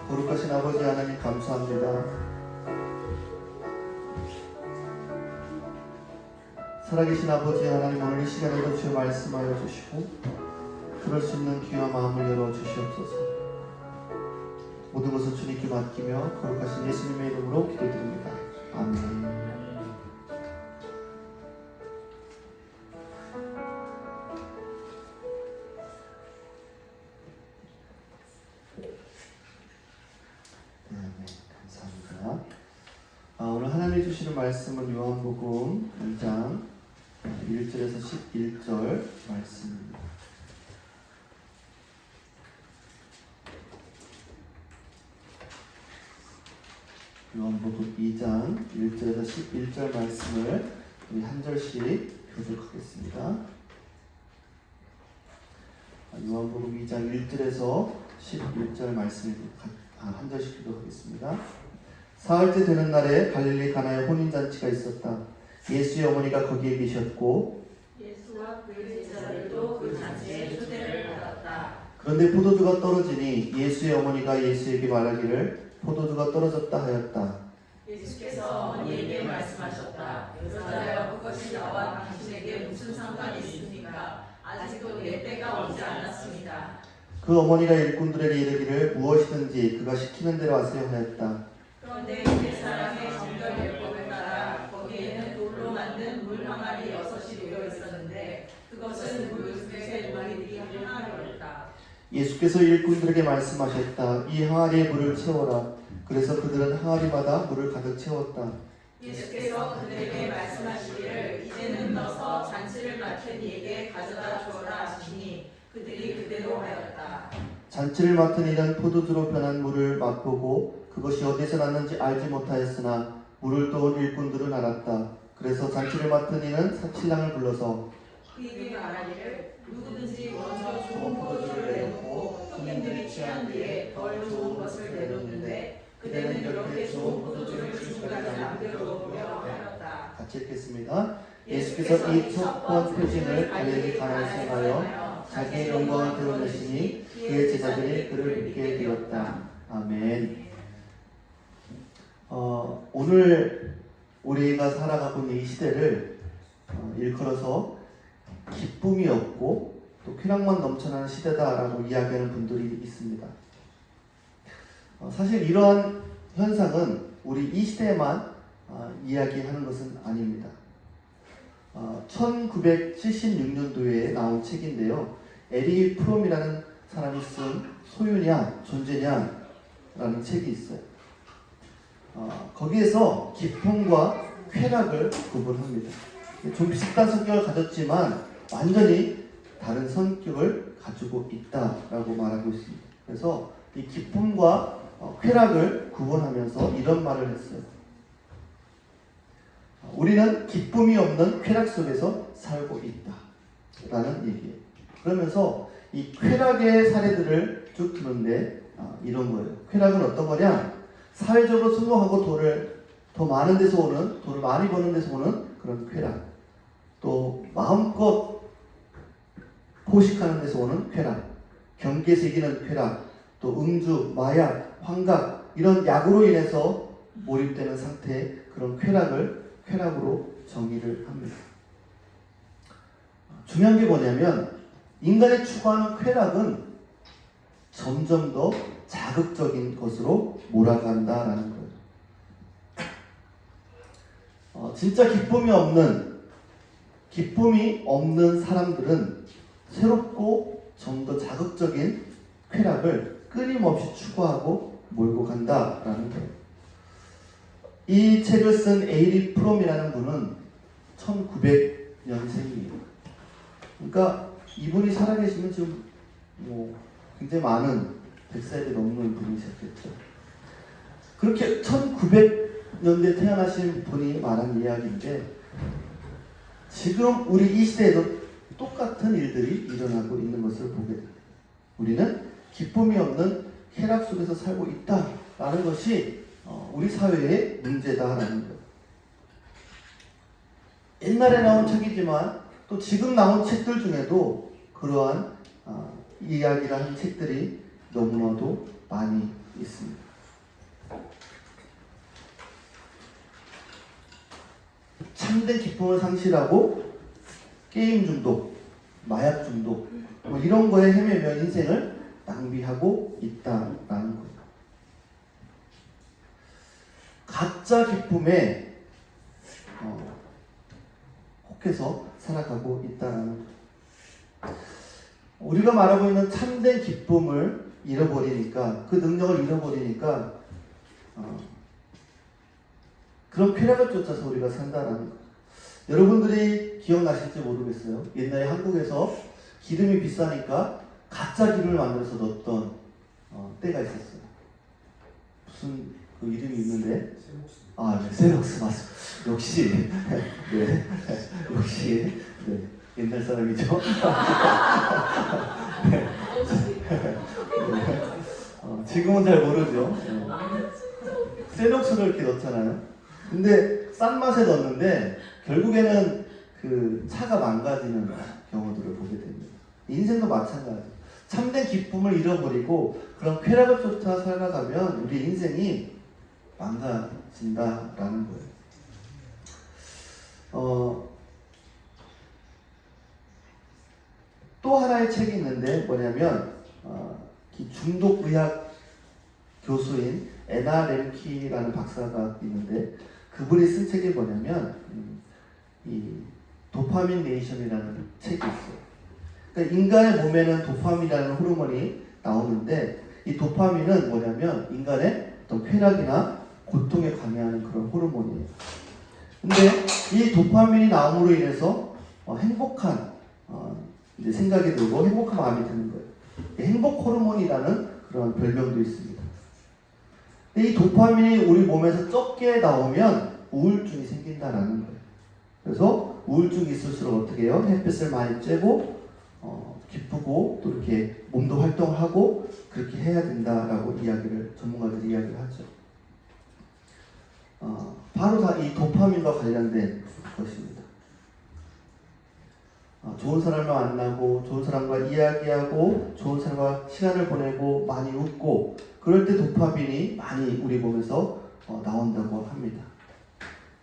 거룩하신 아버지 하나님 감사합니다. 살아계신 아버지 하나님, 오늘 이 시간에도 주여 말씀하여 주시고 그럴 수 있는 귀와 마음을 열어 주시옵소서. 모든 것을 주님께 맡기며 거룩하신 예수님의 이름으로 기도드립니다. 아멘. 감사합니다. 오늘 하나님이 주시는 말씀은 요한복음 2장 1절에서 11절 말씀입니다. 요한복음 2장 1절에서 11절 말씀을 우리 한 절씩 교독하겠습니다. 요한복음 2장 1절에서 11절 말씀을 한 절씩 교독하겠습니다. 사흘째 되는 날에 갈릴리 가나에 혼인잔치가 있었다. 예수의 어머니가 거기에 계셨고 예수와 그의 제자들도 그 잔치에 초대를 받았다. 그런데 포도주가 떨어지니 예수의 어머니가 예수에게 말하기를 포도주가 떨어졌다 하였다. 예수께서 어머니에게 말씀하셨다. 여자여, 그것이 나와 당신에게 무슨 상관이 있습니까? 아직도 내 때가 오지 않았습니다. 그 어머니가 일꾼들에게 이르기를 무엇이든지 그가 시키는 대로 하세요 하였다. 그런데 옛사람의 정결 예법을 따라 거기에는 돌로 만든 물 항아리 6이 놓여 있었는데 그것은 물 속에 누리들이 항아리였다. 예수께서 일꾼들에게 말씀하셨다. 이 항아리에 물을 채워라. 그래서 그들은 항아리마다 물을 가득 채웠다. 예수께서 그들에게 말씀하시기를 이제는 넣어서 잔치를 맡은 이에게 가져다 주어라 하시니 그들이 그대로 하였다. 잔치를 맡은 이는 포도주로 변한 물을 맛보고 그것이 어디서 났는지 알지 못하였으나 물을 떠온 일꾼들은 알았다. 그래서 잔치를 맡은 이는 신랑을 불러서 그에게 말하기를 누구든지 먼저 좋은 포도주를 내놓고 손님들이 취한 뒤에 덜 좋은 것을 내놓는데 그대는 이렇게 좋은 포도주를 지금까지 남겨두었며 하였다. 같이 읽겠습니다. 예수께서 이 첫 번 표징을 갈릴리 가나에 행하여 자기의 영광을 드러내시니 그의 제자들이 그를 믿게 되었다. 아멘. 오늘 우리가 살아가고 있는 이 시대를 일컬어서 기쁨이 없고 또 쾌락만 넘쳐나는 시대다라고 이야기하는 분들이 있습니다. 사실 이러한 현상은 우리 이 시대에만 이야기하는 것은 아닙니다. 1976년도에 나온 책인데요. 에리 프롬이라는 사람이 쓴 소유냐 존재냐라는 책이 있어요. 거기에서 기쁨과 쾌락을 구분합니다. 좀 비슷한 성격을 가졌지만 완전히 다른 성격을 가지고 있다라고 말하고 있습니다. 그래서 이 기쁨과 쾌락을 구분하면서 이런 말을 했어요. 우리는 기쁨이 없는 쾌락 속에서 살고 있다라는 얘기예요. 그러면서 이 쾌락의 사례들을 쭉 드는데 이런 거예요. 쾌락은 어떤 거냐? 사회적으로 성공하고 돈을 더 많은 데서 오는, 돈을 많이 버는 데서 오는 그런 쾌락, 또 마음껏 포식하는 데서 오는 쾌락, 경계에서 이기는 쾌락, 또 음주, 마약, 환각 이런 약으로 인해서 몰입되는 상태의 그런 쾌락을 쾌락으로 정의를 합니다. 중요한 게 뭐냐면 인간이 추구하는 쾌락은 점점 더 자극적인 것으로 몰아간다라는 거예요. 진짜 기쁨이 없는 사람들은 새롭고 좀 더 자극적인 쾌락을 끊임없이 추구하고 몰고 간다라는 거예요. 이 책을 쓴 에이리 프롬이라는 분은 1900년생이에요. 그러니까 이분이 살아계시면 지금 굉장히 많은 100살이 넘는 분이셨겠죠. 그렇게 1900년대 태어나신 분이 말한 이야기인데 지금 우리 이 시대에도 똑같은 일들이 일어나고 있는 것을 보게 됩니다. 우리는 기쁨이 없는 쾌락 속에서 살고 있다라는 것이 우리 사회의 문제다라는 거예요. 옛날에 나온 책이지만 또 지금 나온 책들 중에도 그러한 이야기를 한 책들이 너무나도 많이 있습니다. 참된 기쁨을 상실하고 게임 중독, 마약 중독 뭐 이런 거에 헤매며 인생을 낭비하고 있다라는 거예요. 가짜 기쁨에 혹해서 살아가고 있다는 거예요. 우리가 말하고 있는 참된 기쁨을 잃어버리니까, 그 능력을 잃어버리니까 그런 쾌락을 쫓아서 우리가 산다는 거예요. 여러분들이 기억나실지 모르겠어요. 옛날에 한국에서 기름이 비싸니까 가짜 기름을 만들어서 넣었던 때가 있었어요. 무슨 그 이름이 있는데, 네, 세록스 맞습니다. 역시 네, 역시 네, 옛날 사람이죠. 네. 지금은 잘 모르죠. 세록스를 이렇게 넣잖아요. 근데 싼 맛에 넣었는데 결국에는 그 차가 망가지는 경우들을 보게 됩니다. 인생도 마찬가지. 참된 기쁨을 잃어버리고 그런 쾌락을 쫓아 살아가면 우리 인생이 망가진다라는 거예요. 또 하나의 책이 있는데 뭐냐면 중독의학 교수인 에나 렘키라는 박사가 있는데 그분이 쓴 책이 뭐냐면 이 도파민 네이션이라는 책이 있어요. 그러니까 인간의 몸에는 도파민이라는 호르몬이 나오는데 이 도파민은 뭐냐면 인간의 어떤 쾌락이나 고통에 관여하는 그런 호르몬이에요. 근데 이 도파민이 나옴으로 인해서 행복한 이제 생각이 들고 행복한 마음이 드는 거예요. 행복 호르몬이라는 그런 별명도 있습니다. 근데 이 도파민이 우리 몸에서 적게 나오면 우울증이 생긴다라는 거예요. 그래서 우울증이 있을수록 어떻게 해요? 햇빛을 많이 쬐고 기쁘고 또 이렇게 몸도 활동하고 그렇게 해야 된다라고 전문가들이 이야기를 하죠. 바로 다 이 도파민과 관련된 것입니다. 좋은 사람을 만나고 좋은 사람과 이야기하고 좋은 사람과 시간을 보내고 많이 웃고 그럴 때 도파민이 많이 우리 몸에서 나온다고 합니다.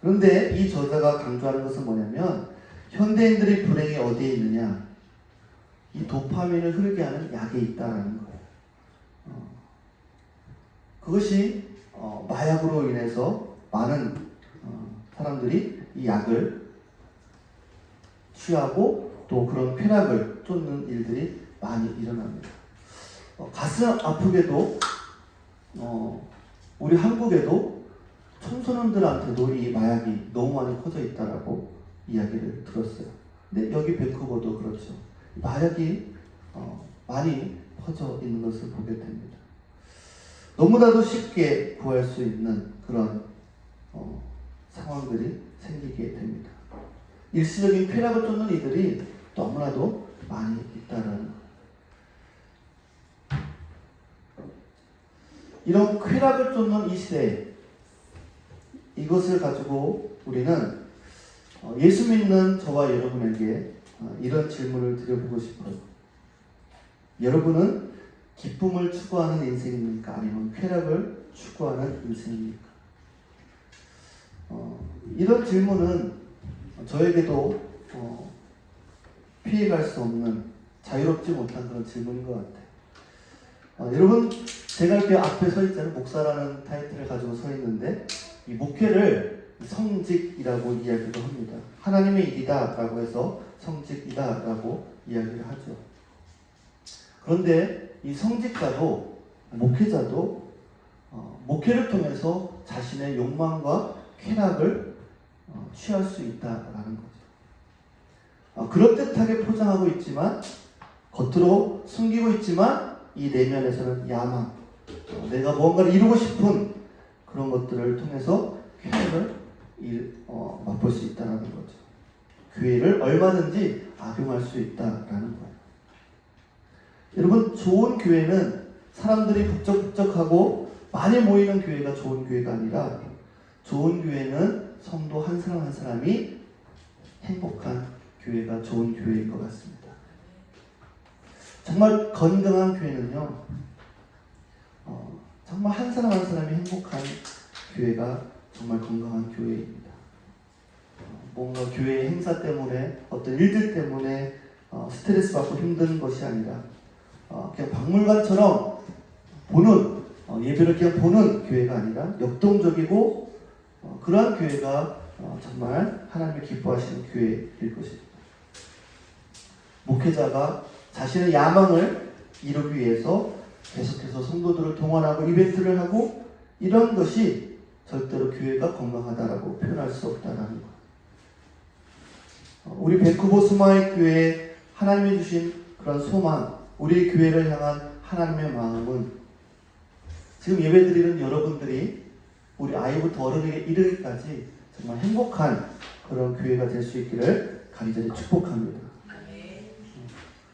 그런데 이 저자가 강조하는 것은 뭐냐면 현대인들의 불행이 어디에 있느냐? 이 도파민을 흐르게 하는 약에 있다는 거예요. 그것이 마약으로 인해서 많은 사람들이 이 약을 취하고 또 그런 쾌락을 쫓는 일들이 많이 일어납니다. 가슴 아프게도 우리 한국에도 청소년들한테도 이 마약이 너무 많이 퍼져 있다라고 이야기를 들었어요. 근데 여기 밴쿠버도 그렇죠. 마약이 많이 퍼져 있는 것을 보게 됩니다. 너무나도 쉽게 구할 수 있는 그런 상황들이 생기게 됩니다. 일시적인 쾌락을 쫓는 이들이 너무나도 많이 있다는 이런 쾌락을 쫓는 이 시대에 이것을 가지고 우리는 예수 믿는 저와 여러분에게 이런 질문을 드려보고 싶어요. 여러분은 기쁨을 추구하는 인생입니까? 아니면 쾌락을 추구하는 인생입니까? 이런 질문은 저에게도 피해갈 수 없는 자유롭지 못한 그런 질문인 것 같아요. 여러분 제가 이렇게 앞에 서 있잖아요. 목사라는 타이틀을 가지고 서 있는데 이 목회를 성직이라고 이야기를 합니다. 하나님의 일이다 라고 해서 성직이다 라고 이야기를 하죠. 그런데 이 성직자도 목회자도 목회를 통해서 자신의 욕망과 쾌락을 취할 수 있다라는 거죠. 그럴듯하게 포장하고 있지만 겉으로 숨기고 있지만 이 내면에서는 야망, 내가 무언가를 이루고 싶은 그런 것들을 통해서 쾌락을 맛볼 수 있다는 거죠. 교회를 얼마든지 악용할 수 있다라는 거예요. 여러분 좋은 교회는 사람들이 북적북적하고 많이 모이는 교회가 좋은 교회가 아니라 좋은 교회는 성도 한 사람 한 사람이 행복한 교회가 좋은 교회인 것 같습니다. 정말 건강한 교회는요, 정말 정말 한 사람 한 사람이 행복한 교회가 정말 건강한 교회입니다. 뭔가 교회 행사 때문에 어떤 일들 때문에 스트레스 받고 힘든 것이 아니라 그냥 박물관처럼 보는 예배를 그냥 보는 교회가 아니라 역동적이고 그러한 교회가 정말 하나님이 기뻐하시는 교회일 것입니다. 목회자가 자신의 야망을 이루기 위해서 계속해서 성도들을 동원하고 이벤트를 하고 이런 것이 절대로 교회가 건강하다라고 표현할 수 없다라는 것. 우리 밴쿠버 스마일 교회에 하나님이 주신 그런 소망, 우리 교회를 향한 하나님의 마음은 지금 예배드리는 여러분들이 우리 아이부터 어른에게 이르기까지 정말 행복한 그런 교회가 될 수 있기를 간절히 축복합니다.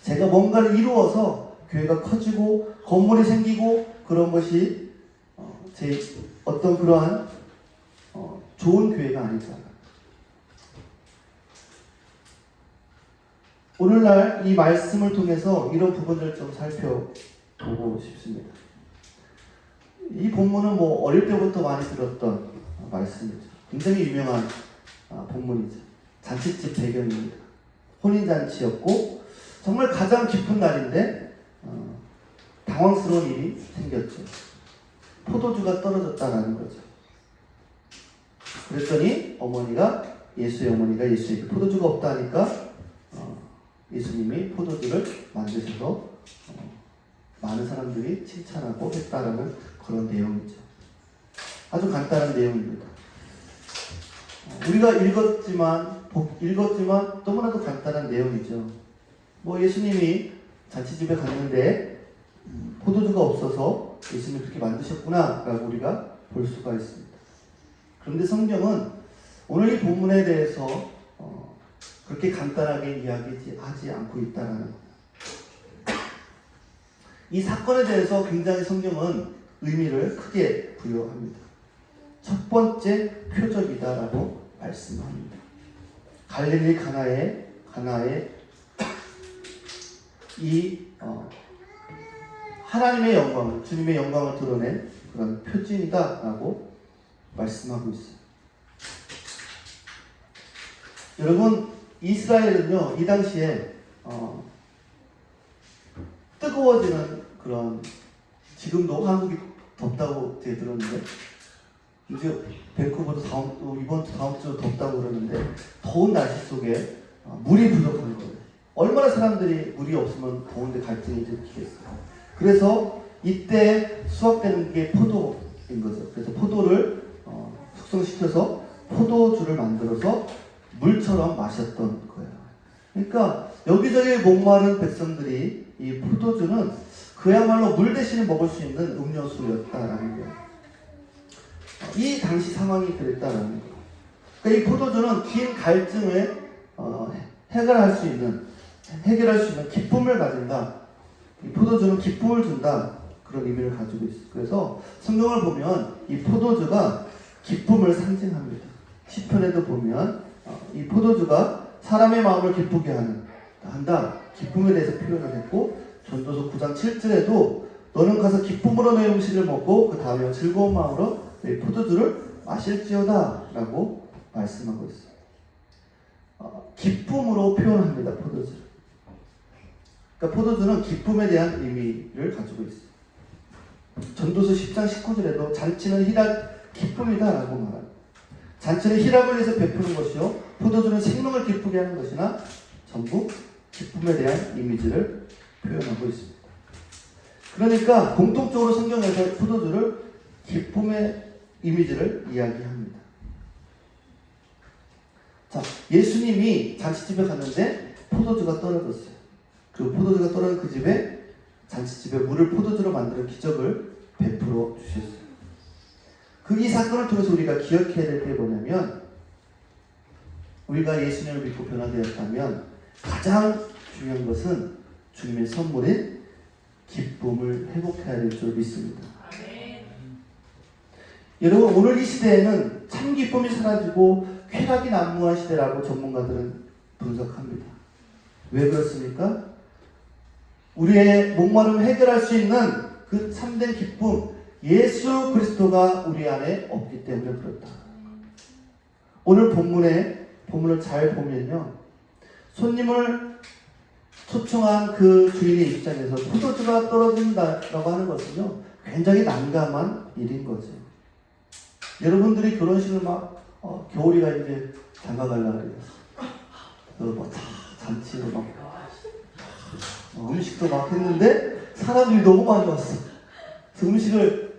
제가 뭔가를 이루어서 교회가 커지고 건물이 생기고 그런 것이 제 어떤 그러한 좋은 교회가 아니잖아요. 오늘날 이 말씀을 통해서 이런 부분들을 좀 살펴보고 싶습니다. 이 본문은 어릴 때부터 많이 들었던 말씀이죠. 굉장히 유명한 본문이죠. 잔치집 배경입니다. 혼인잔치였고 정말 가장 기쁜 날인데 당황스러운 일이 생겼죠. 포도주가 떨어졌다는 거죠. 그랬더니 예수의 어머니가 예수에게 포도주가 없다니까 예수님이 포도주를 만드셔서 많은 사람들이 칭찬하고 했다라는 그런 내용이죠. 아주 간단한 내용입니다. 우리가 읽었지만 너무나도 간단한 내용이죠. 예수님이 잔치집에 갔는데 포도주가 없어서 예수님이 그렇게 만드셨구나 라고 우리가 볼 수가 있습니다. 그런데 성경은 오늘 이 본문에 대해서 그렇게 간단하게 이야기하지 않고 있다는 겁니다. 이 사건에 대해서 굉장히 성경은 의미를 크게 부여합니다. 첫 번째 표적이다라고 말씀합니다. 갈릴리 가나에 이 하나님의 영광을, 주님의 영광을 드러낸 그런 표징이다라고 말씀하고 있어요. 여러분, 이스라엘은요, 이 당시에 뜨거워지는 그런, 지금도 한국이 덥다고 제가 들었는데, 이제 밴쿠버도 이번 주 다음 주 덥다고 그러는데, 더운 날씨 속에 물이 부족한 거예요. 얼마나 사람들이 물이 없으면 더운데 갈증이 일으키겠어요. 그래서 이때 수확되는 게 포도인 거죠. 그래서 포도를 숙성시켜서 포도주를 만들어서 물처럼 마셨던 거예요. 그러니까 여기저기 목마른 백성들이 이 포도주는 그야말로 물 대신에 먹을 수 있는 음료수였다라는 거예요. 이 당시 상황이 그랬다라는 거예요. 그러니까 이 포도주는 긴 갈증을 해결할 수 있는 기쁨을 가진다. 이 포도주는 기쁨을 준다. 그런 의미를 가지고 있어요. 그래서 성경을 보면 이 포도주가 기쁨을 상징합니다. 시편에도 보면 이 포도주가 사람의 마음을 기쁘게 한다. 기쁨에 대해서 표현을 했고, 전도서 9장 7절에도 너는 가서 기쁨으로 내 음식을 먹고 그 다음에 즐거운 마음으로 내 포도주를 마실지어다 라고 말씀하고 있어요. 기쁨으로 표현합니다. 포도주를. 그러니까 포도주는 기쁨에 대한 의미를 가지고 있어요. 전도서 10장 19절에도 잔치는 기쁨이다 라고 말합니다. 잔치는 희락을 위해서 베푸는 것이요 포도주는 생명을 기쁘게 하는 것이나 전부 기쁨에 대한 이미지를 표현하고 있습니다. 그러니까 공통적으로 성경에서 포도주를 기쁨의 이미지를 이야기합니다. 자, 예수님이 잔치집에 갔는데 포도주가 떨어졌어요. 그 포도주가 떨어진 그 집에 잔치집에 물을 포도주로 만드는 기적을 베풀어 주셨어요. 이 사건을 통해서 우리가 기억해야 될 게 뭐냐면, 우리가 예수님을 믿고 변화되었다면 가장 중요한 것은 주님의 선물인 기쁨을 회복해야 될 줄 믿습니다. 여러분, 오늘 이 시대에는 참 기쁨이 사라지고 쾌락이 난무한 시대라고 전문가들은 분석합니다. 왜 그렇습니까? 우리의 목마름을 해결할 수 있는 그 참된 기쁨, 예수 그리스도가 우리 안에 없기 때문에 그렇다. 오늘 본문을 잘 보면요, 손님을 초청한 그 주인의 입장에서 포도주가 떨어진다라고 하는 것은요, 굉장히 난감한 일인 거죠. 여러분들이 결혼식을 막 겨울이가 이제 장가가려고 그래요. 뭐 잔치로 막 음식도 막 했는데 사람들이 너무 많이 왔어. 그래서 음식을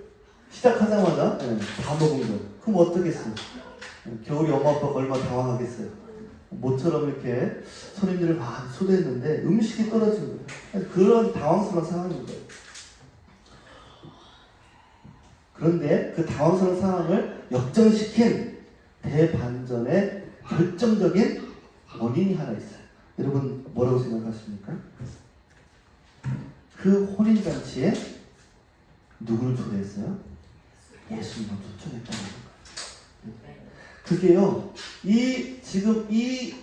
시작하자마자 다 먹은 거예요. 그럼 어떻겠어요? 겨울이 엄마 아빠가 얼마나 당황하겠어요. 모처럼 이렇게 손님들을 많이 초대했는데 음식이 떨어진 거예요. 그런 당황스러운 상황인 거예요. 그런데 그 당황스러운 상황을 역전시킨 대반전의 결정적인 원인이 하나 있어요. 여러분 뭐라고 생각하십니까? 그 혼인잔치에 누구를 초대했어요? 예수님을 초청했다는 거예요. 그게요, 지금 이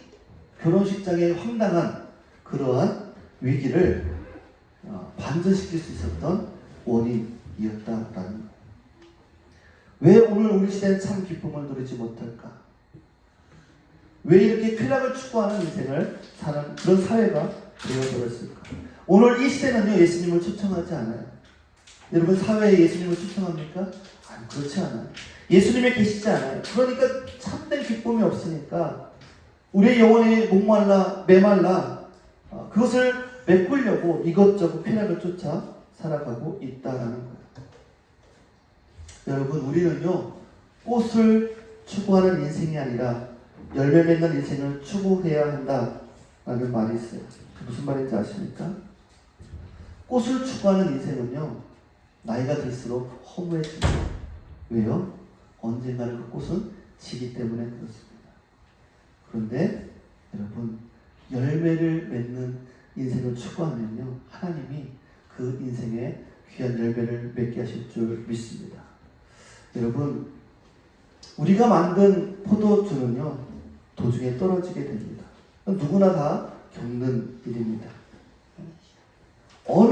결혼식장의 황당한 그러한 위기를 반전시킬 수 있었던 원인이었다라는 거예요. 왜 오늘 우리 시대는 참 기쁨을 누리지 못할까? 왜 이렇게 쾌락을 추구하는 인생을 사는 그런 사회가 되어버렸을까? 오늘 이 시대는요, 예수님을 초청하지 않아요. 여러분 사회에 예수님을 초청합니까? 아니, 그렇지 않아요. 예수님이 계시지 않아요. 그러니까 참된 기쁨이 없으니까 우리의 영혼이 목말라 메말라 그것을 메꾸려고 이것저것 쾌락을 쫓아 살아가고 있다라는 거예요. 여러분 우리는요, 꽃을 추구하는 인생이 아니라 열매 맺는 인생을 추구해야 한다라는 말이 있어요. 무슨 말인지 아십니까? 꽃을 추구하는 인생은요, 나이가 들수록 허무해집니다. 왜요? 언젠가는 그 꽃은 지기 때문에 그렇습니다. 그런데 여러분, 열매를 맺는 인생을 추구하면요, 하나님이 그 인생에 귀한 열매를 맺게 하실 줄 믿습니다. 여러분, 우리가 만든 포도주는요, 도중에 떨어지게 됩니다. 누구나 다 겪는 일입니다. 어느